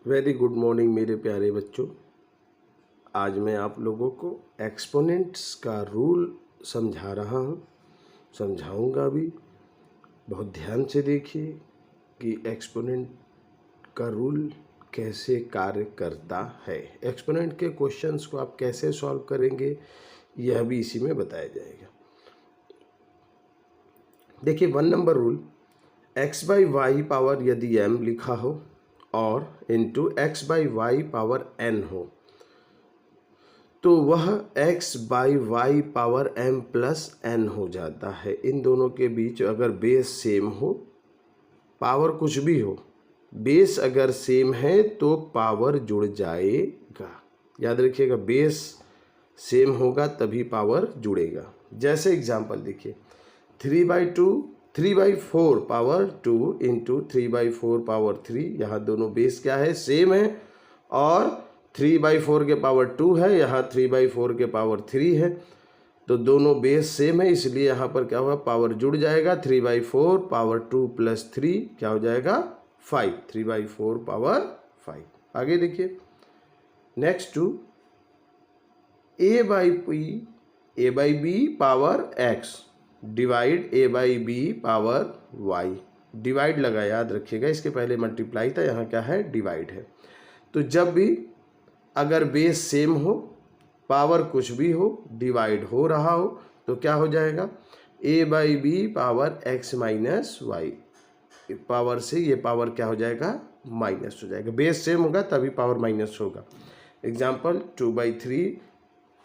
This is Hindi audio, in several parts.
वेरी गुड मॉर्निंग मेरे प्यारे बच्चों। आज मैं आप लोगों को एक्सपोनेंट्स का रूल समझा रहा हूँ, समझाऊंगा भी। बहुत ध्यान से देखिए कि एक्सपोनेंट का रूल कैसे कार्य करता है। एक्सपोनेंट के क्वेश्चंस को आप कैसे सॉल्व करेंगे यह भी इसी में बताया जाएगा। देखिए 1 number rule, x by y power यदि m लिखा हो और into x by y power n हो तो वह x by y power m plus n हो जाता है। इन दोनों के बीच अगर बेस सेम हो, पावर कुछ भी हो, बेस अगर सेम है तो पावर जुड़ जाएगा। याद रखिएगा, बेस सेम होगा तभी पावर जुड़ेगा। जैसे एग्जांपल देखिए, 3/4 पावर 2 इंटू 3/4 पावर 3, यहाँ दोनों बेस क्या है, सेम है, और 3/4 के पावर 2 है, यहाँ 3/4 के पावर 3 है, तो दोनों बेस सेम है, इसलिए यहाँ पर क्या होगा, पावर जुड़ जाएगा। 3/4 पावर 2 प्लस 3 क्या हो जाएगा, 5। 3/4 पावर 5। आगे देखिए, next two a by b power x divide a by b power y। Divide लगा, याद रखिएगा, इसके पहले मल्टीप्लाई था, यहाँ क्या है, डिवाइड है। तो जब भी अगर बेस सेम हो, पावर कुछ भी हो, डिवाइड हो रहा हो, तो क्या हो जाएगा, a by b power x minus y. Power से ये पावर क्या हो जाएगा, माइनस हो जाएगा। बेस सेम होगा तभी पावर माइनस होगा। एग्जाम्पल 2/3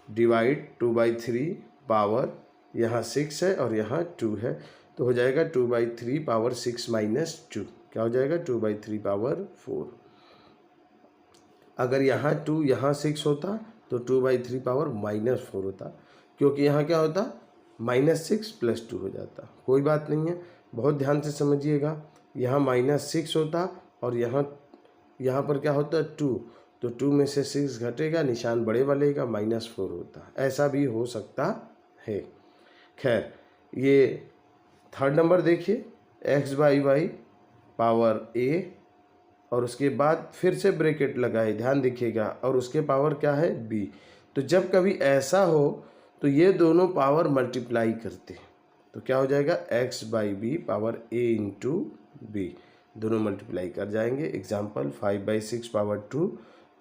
डिवाइड 2/3 पावर, यहाँ 6 है और यहाँ 2 है, तो हो जाएगा 2/3 पावर 6 माइनस 2, क्या हो जाएगा, 2/3 पावर 4। अगर यहाँ 2 यहाँ 6 होता तो 2/3 पावर -4 होता, क्योंकि यहाँ क्या होता, -6 + 2 हो जाता। कोई बात नहीं है, बहुत ध्यान से समझिएगा। यहाँ -6 होता और यहाँ पर क्या होता, 2, तो 2 में से 6 घटेगा, निशान बड़े वाले का, -4 होता। ऐसा भी हो सकता है। खैर, ये 3rd नंबर देखिए, x by y power a, और उसके बाद फिर से ब्रैकेट लगाए, ध्यान दिखिएगा, और उसके पावर क्या है, b। तो जब कभी ऐसा हो तो ये दोनों पावर मल्टीप्लाई करते हैं, तो क्या हो जाएगा, x by b power a into b, दोनों मल्टीप्लाई कर जाएंगे। एग्जाम्पल 5/6 पावर 2,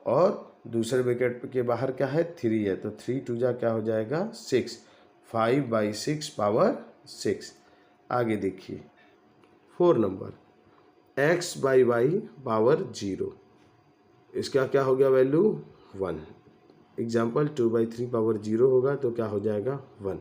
और दूसरे ब्रैकेट के बाहर क्या है, 3 है, तो 3 2 जा क्या हो जाएगा, 6। 5/6 पावर 6। आगे देखिए 4 number, x by y power 0, इसका क्या हो गया, वैल्यू 1। एग्जाम्पल 2/3 पावर 0 होगा तो क्या हो जाएगा, 1।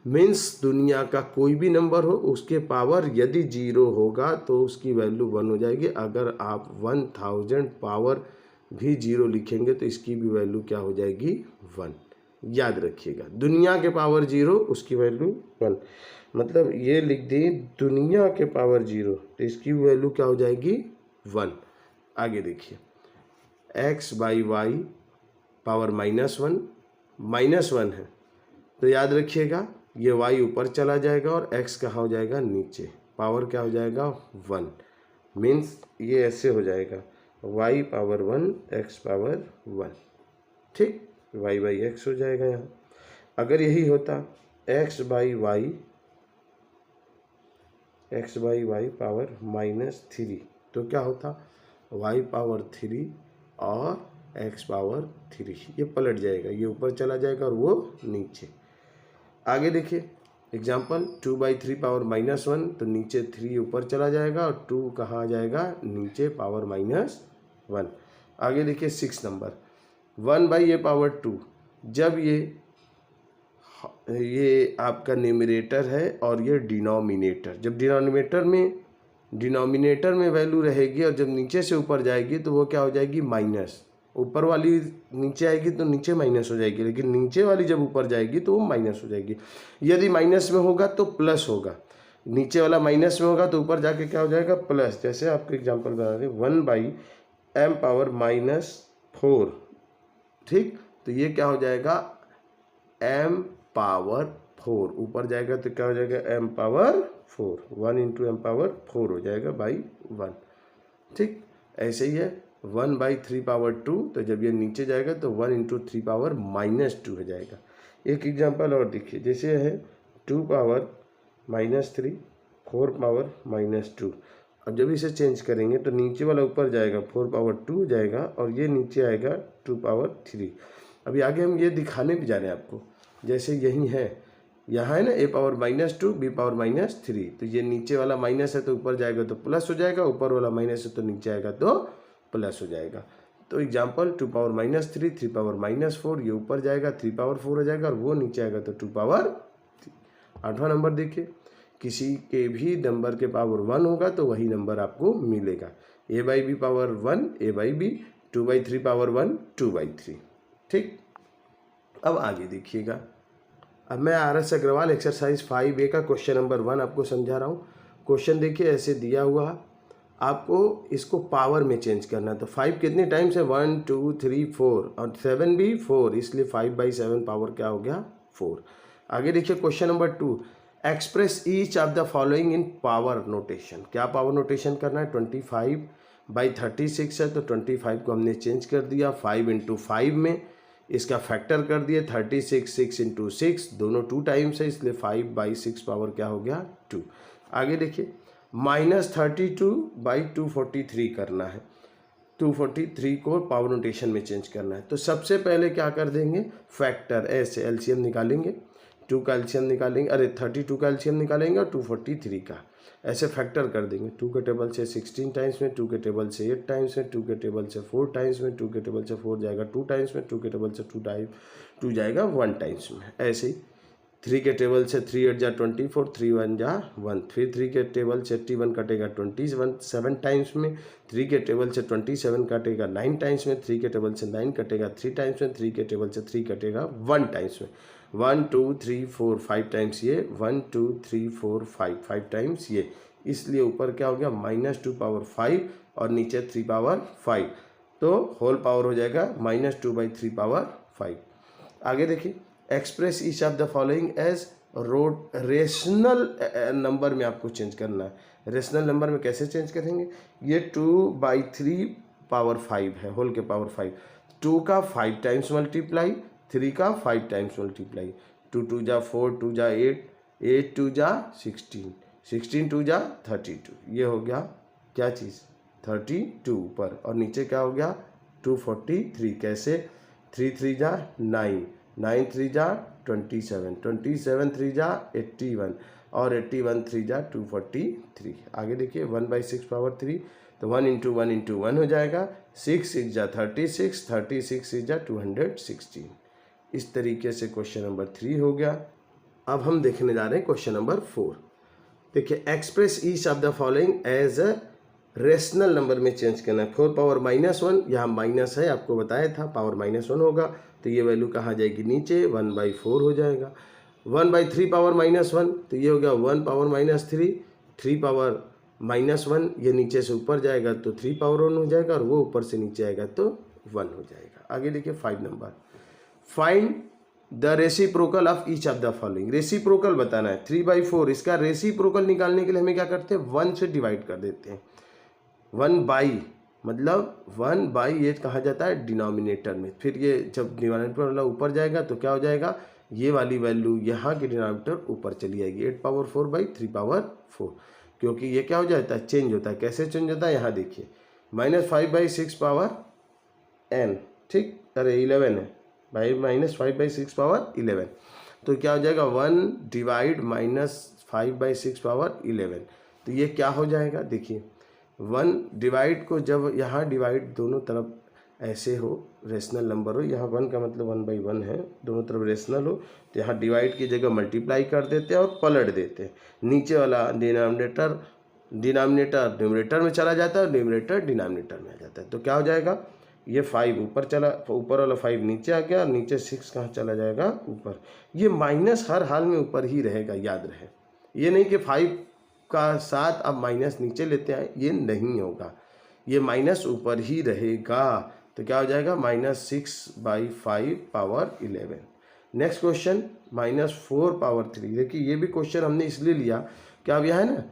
मीन्स दुनिया का कोई भी नंबर हो, उसके पावर यदि 0 होगा तो उसकी वैल्यू 1 हो जाएगी। अगर आप 1000 पावर भी 0 लिखेंगे तो इसकी भी वैल्यू क्या हो जाएगी, 1। याद रखिएगा, दुनिया के पावर 0, उसकी वैल्यू 1। मतलब ये लिख दें, दुनिया के पावर 0, तो इसकी वैल्यू क्या हो जाएगी, 1। आगे देखिए, x बाई वाई पावर -1, -1 है, तो याद रखिएगा ये y ऊपर चला जाएगा और x कहाँ हो जाएगा, नीचे, पावर क्या हो जाएगा, 1। मीन्स ये ऐसे हो जाएगा, y पावर 1 x पावर 1, ठीक, y बाई एक्स हो जाएगा यहाँ। अगर यही होता x बाई वाई पावर -3, तो क्या होता, y पावर 3 और x पावर 3, ये पलट जाएगा, ये ऊपर चला जाएगा और वो नीचे। आगे देखिए, एग्जाम्पल 2/3 पावर -1, तो नीचे 3 ऊपर चला जाएगा और 2 कहाँ आ जाएगा, नीचे, पावर -1। आगे देखिए 6 नंबर, 1/a पावर 2, जब ये आपका न्यूमरेटर है और ये डिनोमिनेटर, जब डिनोमिनेटर में वैल्यू रहेगी और जब नीचे से ऊपर जाएगी तो वो क्या हो जाएगी, माइनस। ऊपर वाली नीचे आएगी तो नीचे माइनस हो जाएगी, लेकिन नीचे वाली जब ऊपर जाएगी तो वो माइनस हो जाएगी। यदि माइनस में होगा तो प्लस होगा, नीचे वाला माइनस में होगा तो ऊपर जाके क्या हो जाएगा, प्लस। जैसे आपको एग्जांपल बता दें, 1/m पावर -4, ठीक, तो ये क्या हो जाएगा, m पावर 4, ऊपर जाएगा तो क्या हो जाएगा, m power 4, 1 into m power 4 हो जाएगा बाई 1, ठीक। ऐसे ही है 1/3 पावर 2, तो जब ये नीचे जाएगा तो 1 इंटू 3 पावर -2 हो जाएगा। एक एग्जांपल और देखिए, जैसे है 2 पावर -3, 4 पावर -2। अब जब इसे चेंज करेंगे तो नीचे वाला ऊपर जाएगा, 4 पावर 2 हो जाएगा, और ये नीचे आएगा 2 पावर 3। अभी आगे हम ये दिखाने भी जा रहे हैं आपको, जैसे यही है, यहाँ है ना a पावर -2 b पावर -3, तो ये नीचे वाला माइनस है तो ऊपर जाएगा तो प्लस हो जाएगा, ऊपर वाला माइनस है तो नीचे आएगा तो प्लस हो जाएगा। तो एग्जाम्पल 2 पावर -3, 3 पावर -4, ये ऊपर जाएगा 3 पावर 4 हो जाएगा, और वो नीचे आएगा तो 2 पावर 3। 8वां नंबर देखिए, किसी के भी नंबर के पावर 1 होगा तो वही नंबर आपको मिलेगा। a/b power 1 a/b, 2/3 power 1 2/3। ठीक, अब आगे देखिएगा। अब मैं RS अग्रवाल एक्सरसाइज 5A का क्वेश्चन नंबर 1 आपको समझा रहा हूँ। क्वेश्चन देखिए ऐसे दिया हुआ है, आपको इसको पावर में चेंज करना है। तो 5 कितने टाइम्स है, 1 2 3 4, और 7 भी 4, इसलिए 5/7 पावर क्या हो गया, 4। आगे देखिए question number 2, express each of the following in power notation. क्या पावर नोटेशन करना है, 25/36 है तो 25 को हमने चेंज कर दिया 5 इंटू 5 में, इसका फैक्टर कर दिए 36, 6 इंटू 6, दोनों 2 टाइम्स है, इसलिए 5/6 पावर क्या हो गया, 2। आगे देखिए, -32/243 करना है, 243 को पावर नोटेशन में चेंज करना है। तो सबसे पहले क्या कर देंगे, फैक्टर ऐसे एलसीएम निकालेंगे, 2 का एलसीएम निकालेंगे, अरे 32 का एलसीएम निकालेंगे और 243 का ऐसे फैक्टर कर देंगे। 2 के टेबल से 16 टाइम्स में, 2 के टेबल से 8 टाइम्स में, 2 के टेबल से 4 टाइम्स में, 2 के टेबल से 4 जाएगा 2 टाइम्स में, 2 के टेबल से 2 जाएगा 1 टाइम्स में। ऐसे ही 3 के टेबल से 3 8 जा 24, 3 1 जा 1, फिर 3 के टेबल से 81 कटेगा 7 टाइम्स में, 3 के टेबल से 27 कटेगा 9 टाइम्स में, 3 के टेबल से 9 कटेगा 3 टाइम्स में, 3 के टेबल से 3 कटेगा 1 टाइम्स में। 1 2 3 4 5 टाइम्स ये, 1 2 3 4 5 टाइम्स ये, इसलिए ऊपर क्या हो गया, -2 पावर 5 और नीचे 3 पावर 5, तो होल पावर हो जाएगा -2/3 पावर 5। आगे देखिए, express each of the following as rational number में आपको चेंज करना है। रेशनल नंबर में कैसे चेंज करेंगे, ये 2/3 पावर 5 है, होल के पावर 5, 2 का 5 टाइम्स मल्टीप्लाई, 3 का 5 टाइम्स मल्टीप्लाई, 2 2 जा 4, 2 जा 8, 8 2 जा 16, 16 2 जा 32, ये हो गया क्या चीज़, 32 ऊपर, और नीचे क्या हो गया 243। कैसे, 3 3 जा 9, 9 3 जा 27, 27 3 जा 81, और 81 3 जा 243। आगे देखिए 1/6 पावर 3, तो 1 इंटू 1 इंटू 1 हो जाएगा, 6 6 जा 36, 36 6 जा 216। इस तरीके से क्वेश्चन नंबर 3 हो गया। अब हम देखने जा रहे हैं क्वेश्चन नंबर 4। देखिए, express each of the following as a rational number में चेंज करना है। 4 पावर -1, यहाँ माइनस है, आपको बताया था पावर -1 होगा, तो ये वैल्यू कहाँ जाएगी, नीचे 1/4 हो जाएगा। 1/3 पावर -1, तो ये हो गया 1 पावर -3, 3 पावर -1, ये नीचे से ऊपर जाएगा तो 3 पावर 1 हो जाएगा, और वो ऊपर से नीचे आएगा तो 1 हो जाएगा। आगे देखिए 5 number, find the reciprocal of each of the following. Reciprocal बताना है, 3/4, इसका रेसिप्रोकल निकालने के लिए हमें क्या करते हैं, 1 से डिवाइड कर देते हैं। 1/, मतलब 1/, ये कहा जाता है डिनोमिनेटर में, फिर ये जब डिनोमिनेटर वाला ऊपर जाएगा तो क्या हो जाएगा, ये वाली वैल्यू यहाँ की डिनोमिनेटर ऊपर चली आएगी, 8 पावर 4/3 पावर 4, क्योंकि ये क्या हो जाता है, चेंज होता है। कैसे चेंज होता है, यहाँ देखिए, -5/6 पावर n, ठीक, अरे 11 है भाई, -5/6 पावर 11, तो क्या हो जाएगा 1 डिवाइड -5/6 पावर 11, तो ये क्या हो जाएगा, देखिए 1 डिवाइड को जब यहाँ डिवाइड दोनों तरफ ऐसे हो, रेशनल नंबर हो, यहाँ 1 का मतलब 1/1 है, दोनों तरफ रेशनल हो, तो यहाँ डिवाइड की जगह मल्टीप्लाई कर देते हैं और पलट देते हैं। नीचे वाला डिनोमिनेटर न्यूमरेटर में चला जाता है और न्यूमरेटर डिनोमिनेटर में आ जाता है, तो क्या हो जाएगा, ये 5 ऊपर चला, ऊपर वाला 5 नीचे आ गया, और नीचे 6 कहाँ चला जाएगा, ऊपर। ये माइनस हर हाल में ऊपर ही रहेगा, याद रहे, ये नहीं कि 5 का साथ अब माइनस नीचे लेते हैं, ये नहीं होगा, ये माइनस ऊपर ही रहेगा, तो क्या हो जाएगा -6/5 पावर 11। Next question, -4 power 3। देखिए ये भी क्वेश्चन हमने इसलिए लिया कि अब यह है ना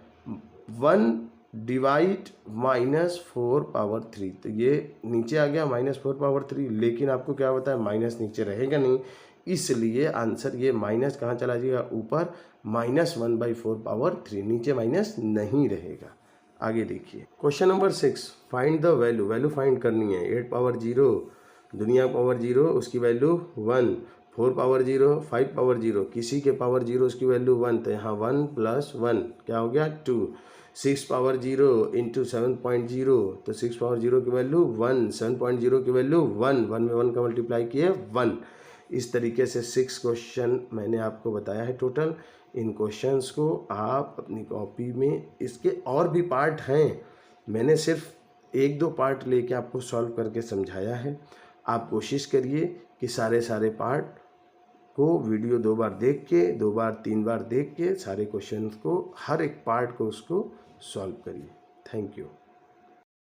1 डिवाइड -4/3, तो ये नीचे आ गया -4/3, लेकिन आपको क्या बताया माइनस नीचे रहेगा नहीं, इसलिए आंसर ये माइनस कहाँ चला जाएगा, ऊपर -1/4/3, नीचे माइनस नहीं रहेगा। आगे देखिए question number 6, find the value, value find करनी है। 8 पावर 0 दुनिया पावर 0 उसकी वैल्यू 1, 4 पावर 0, 5 पावर 0 किसी के पावर 0 उसकी वैल्यू 1, तो यहाँ 1 + 1 क्या हो गया 2, 6 पावर 0 इंटू 7.0, तो 6 पावर 0 की वैल्यू 1, 7.0 की वैल्यू 1, 1 में 1 का मल्टीप्लाई किए 1। इस तरीके से 6 क्वेश्चन मैंने आपको बताया है टोटल। इन क्वेश्चंस को आप अपनी कॉपी में, इसके और भी पार्ट हैं, मैंने सिर्फ 1-2 पार्ट लेके आपको सॉल्व करके समझाया है। आप कोशिश करिए कि सारे पार्ट को वीडियो 2 बार देख के, 2 बार 3 बार देख के सारे क्वेश्चंस को, हर एक पार्ट को उसको सॉल्व करिए। Thank you.